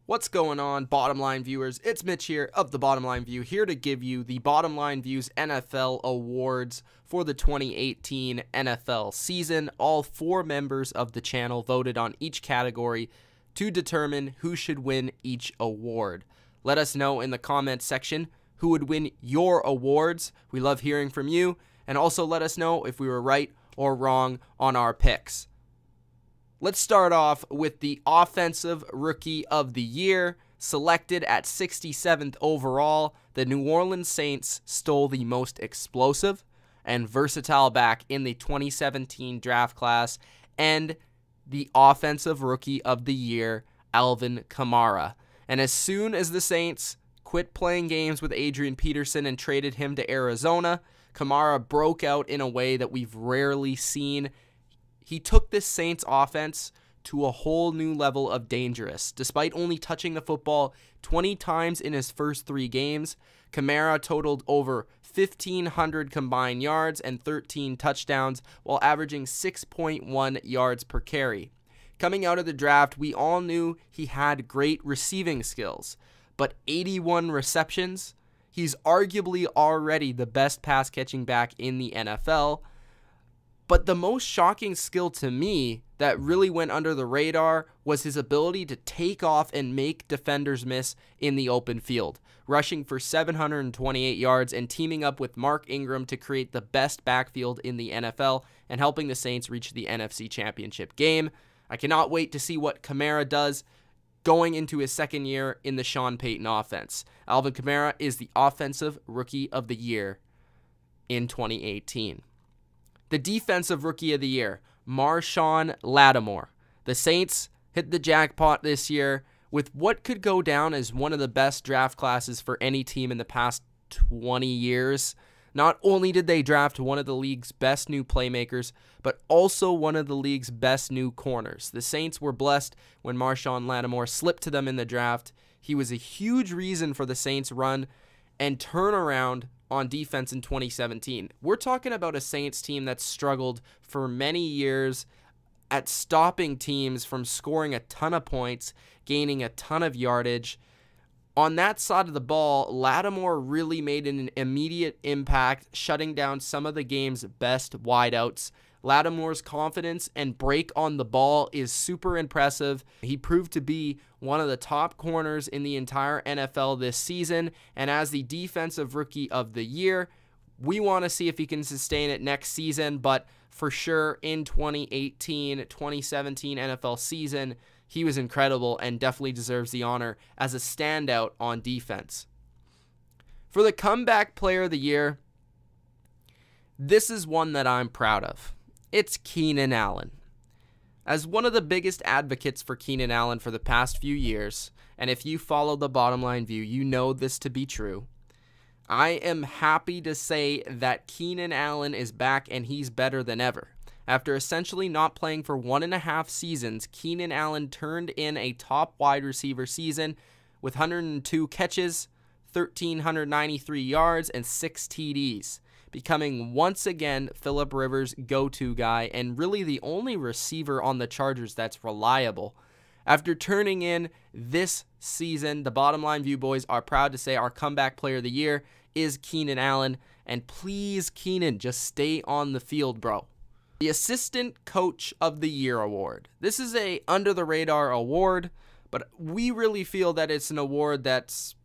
What's going on, Bottom Line viewers? It's Mitch here of The Bottom Line View, here to give you the Bottom Line View's NFL Awards for the 2018 NFL season. All 4 members of the channel voted on each category to determine who should win each award. Let us know in the comments section who would win your awards. We love hearing from you. And also let us know if we were right or wrong on our picks. Let's start off with the Offensive Rookie of the Year. Selected at 67th overall, the New Orleans Saints stole the most explosive and versatile back in the 2017 draft class, and the Offensive Rookie of the Year, Alvin Kamara. And as soon as the Saints quit playing games with Adrian Pederson and traded him to Arizona, Kamara broke out in a way that we've rarely seen. He took this Saints offense to a whole new level of dangerous. Despite only touching the football 20 times in his first 3 games, Kamara totaled over 1,500 combined yards and 13 touchdowns while averaging 6.1 yards per carry. Coming out of the draft, we all knew he had great receiving skills, but 81 receptions, he's arguably already the best pass-catching back in the NFL. But the most shocking skill to me that really went under the radar was his ability to take off and make defenders miss in the open field, rushing for 728 yards and teaming up with Mark Ingram to create the best backfield in the NFL and helping the Saints reach the NFC Championship game. I cannot wait to see what Kamara does going into his second year in the Sean Payton offense. Alvin Kamara is the Offensive Rookie of the Year in 2018. The Defensive Rookie of the Year, Marshon Lattimore. The Saints hit the jackpot this year with what could go down as one of the best draft classes for any team in the past 20 years. Not only did they draft one of the league's best new playmakers, but also one of the league's best new corners. The Saints were blessed when Marshon Lattimore slipped to them in the draft. He was a huge reason for the Saints' run and turnaround on defense in 2017. We're talking about a Saints team that struggled for many years at stopping teams from scoring a ton of points, gaining a ton of yardage. On that side of the ball, Lattimore really made an immediate impact, shutting down some of the game's best wideouts. Lattimore's confidence and break on the ball is super impressive. He proved to be one of the top corners in the entire NFL this season, and as the Defensive Rookie of the Year, we want to see if he can sustain it next season, but for sure in 2018-2017 NFL season, he was incredible and definitely deserves the honor as a standout on defense. For the Comeback Player of the Year, this is one that I'm proud of. It's Keenan Allen. As one of the biggest advocates for Keenan Allen for the past few years, and if you follow the Bottom Line View, you know this to be true, I am happy to say that Keenan Allen is back and he's better than ever. After essentially not playing for 1.5 seasons, Keenan Allen turned in a top wide receiver season with 102 catches, 1,393 yards, and 6 TDs. Becoming once again Phillip Rivers' go-to guy and really the only receiver on the Chargers that's reliable. After turning in this season, the Bottom Line View boys are proud to say our Comeback Player of the Year is Keenan Allen. And please, Keenan, just stay on the field, bro. The Assistant Coach of the Year Award. This is a under-the-radar award, but we really feel that it's an award that's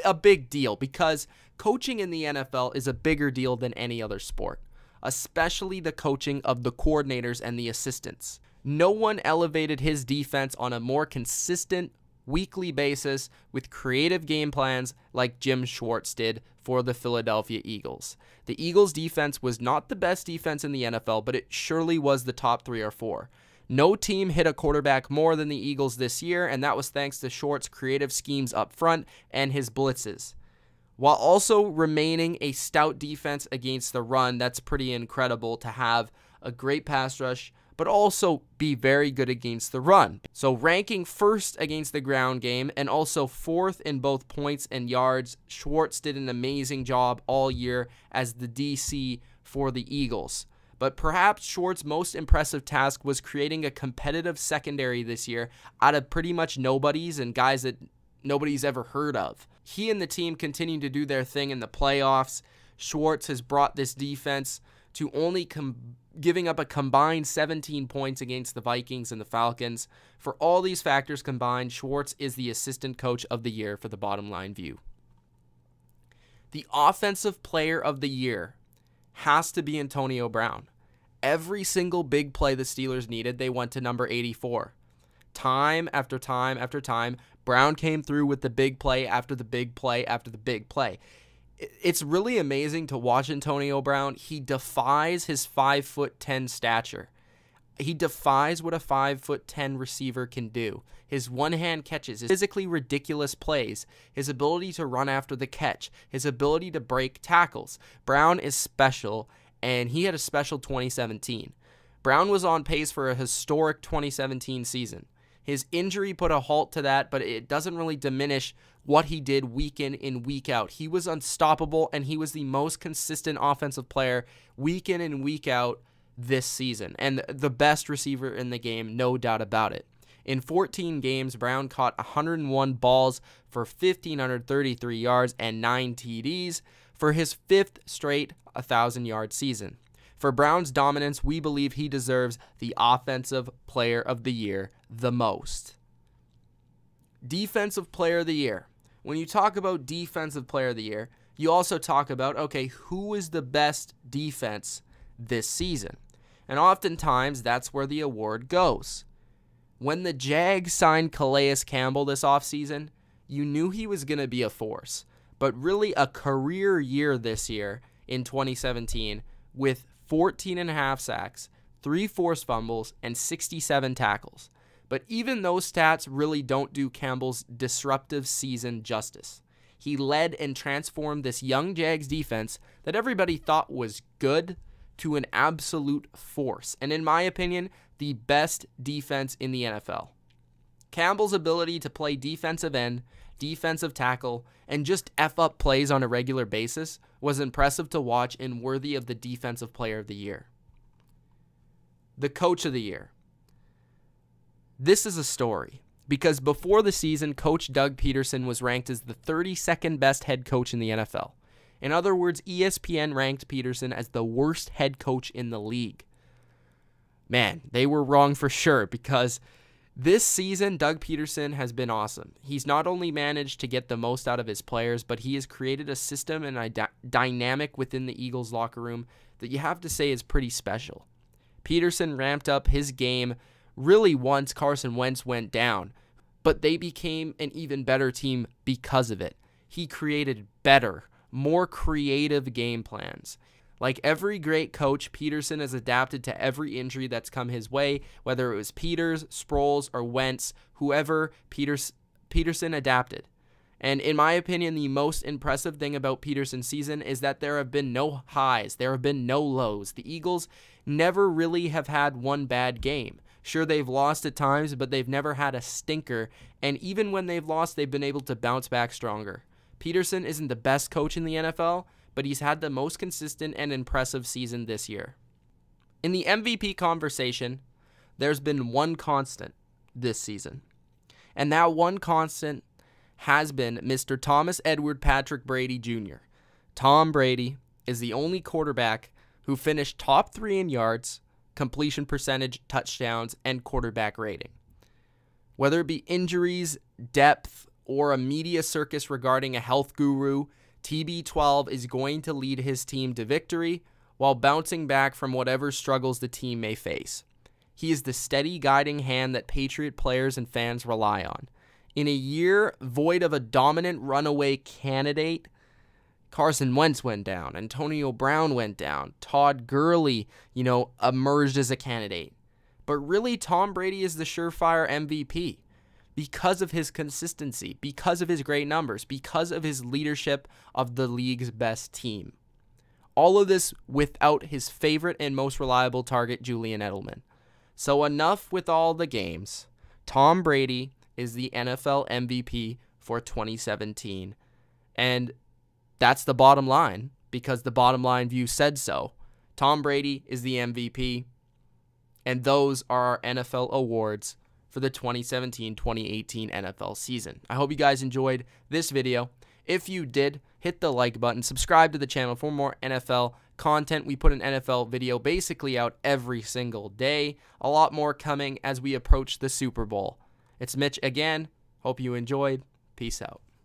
a big deal because coaching in the NFL is a bigger deal than any other sport, especially the coaching of the coordinators and the assistants. No one elevated his defense on a more consistent weekly basis with creative game plans like Jim Schwartz did for the Philadelphia Eagles. The Eagles' defense was not the best defense in the NFL, but it surely was the top 3 or 4. No team hit a quarterback more than the Eagles this year, and that was thanks to Schwartz's creative schemes up front and his blitzes. While also remaining a stout defense against the run, that's pretty incredible to have a great pass rush, but also be very good against the run. So ranking first against the ground game and also 4th in both points and yards, Schwartz did an amazing job all year as the DC for the Eagles. But perhaps Schwartz's most impressive task was creating a competitive secondary this year out of pretty much nobodies and guys that nobody's ever heard of. He and the team continue to do their thing in the playoffs. Schwartz has brought this defense to only giving up a combined 17 points against the Vikings and the Falcons. For all these factors combined, Schwartz is the assistant coach of the year for the Bottom Line View. The offensive player of the year has to be Antonio Brown. Every single big play the Steelers needed, they went to number 84. Time after time after time, Brown came through with the big play after the big play after the big play. It's really amazing to watch Antonio Brown. He defies his 5'10" stature. He defies what a 5'10" receiver can do. His one-hand catches, his physically ridiculous plays, his ability to run after the catch, his ability to break tackles. Brown is special, and he had a special 2017. Brown was on pace for a historic 2017 season. His injury put a halt to that, but it doesn't really diminish what he did week in and week out. He was unstoppable, and he was the most consistent offensive player week in and week out this season, and the best receiver in the game, no doubt about it. In 14 games, Brown caught 101 balls for 1,533 yards and 9 TDs for his 5th straight 1,000-yard season. For Brown's dominance, we believe he deserves the Offensive Player of the Year the most. Defensive Player of the Year. When you talk about Defensive Player of the Year, you also talk about, okay, who is the best defense this season? And oftentimes, that's where the award goes. When the Jags signed Calais Campbell this offseason, you knew he was going to be a force. But really a career year this year in 2017 with 14.5 sacks, 3 forced fumbles, and 67 tackles. But even those stats really don't do Campbell's disruptive season justice. He led and transformed this young Jags defense that everybody thought was good to an absolute force, and in my opinion, the best defense in the NFL. Campbell's ability to play defensive end, defensive tackle, and just F up plays on a regular basis was impressive to watch and worthy of the Defensive Player of the Year. The Coach of the Year. This is a story, because before the season, Coach Doug Pederson was ranked as the 32nd best head coach in the NFL. In other words, ESPN ranked Pederson as the worst head coach in the league. Man, they were wrong for sure, because this season, Doug Pederson has been awesome. He's not only managed to get the most out of his players, but he has created a system and a dynamic within the Eagles locker room that you have to say is pretty special. Pederson ramped up his game really once Carson Wentz went down, but they became an even better team because of it. He created better, more creative game plans. Like every great coach, Pederson has adapted to every injury that's come his way, whether it was Peters, Sproles, or Wentz, whoever, Pederson adapted. And in my opinion, the most impressive thing about Pederson's season is that there have been no highs, there have been no lows. The Eagles never really have had one bad game. Sure, they've lost at times, but they've never had a stinker, and even when they've lost, they've been able to bounce back stronger. Pederson isn't the best coach in the NFL, but he's had the most consistent and impressive season this year. In the MVP conversation, there's been one constant this season, and that one constant has been Mr. Thomas Edward Patrick Brady Jr. Tom Brady is the only quarterback who finished top 3 in yards, completion percentage, touchdowns, and quarterback rating. Whether it be injuries, depth, or a media circus regarding a health guru, TB12 is going to lead his team to victory while bouncing back from whatever struggles the team may face. He is the steady guiding hand that Patriot players and fans rely on. In a year void of a dominant runaway candidate, Carson Wentz went down, Antonio Brown went down, Todd Gurley, emerged as a candidate. But really, Tom Brady is the surefire MVP. Because of his consistency, because of his great numbers, because of his leadership of the league's best team. All of this without his favorite and most reliable target, Julian Edelman. So enough with all the games. Tom Brady is the NFL MVP for 2017. And that's the bottom line, because the Bottom Line View said so. Tom Brady is the MVP. And those are our NFL awards for the 2017-2018 NFL season. I hope you guys enjoyed this video. If you did, hit the like button, subscribe to the channel for more NFL content. We put an NFL video basically out every single day. A lot more coming as we approach the Super Bowl. It's Mitch again. Hope you enjoyed. Peace out.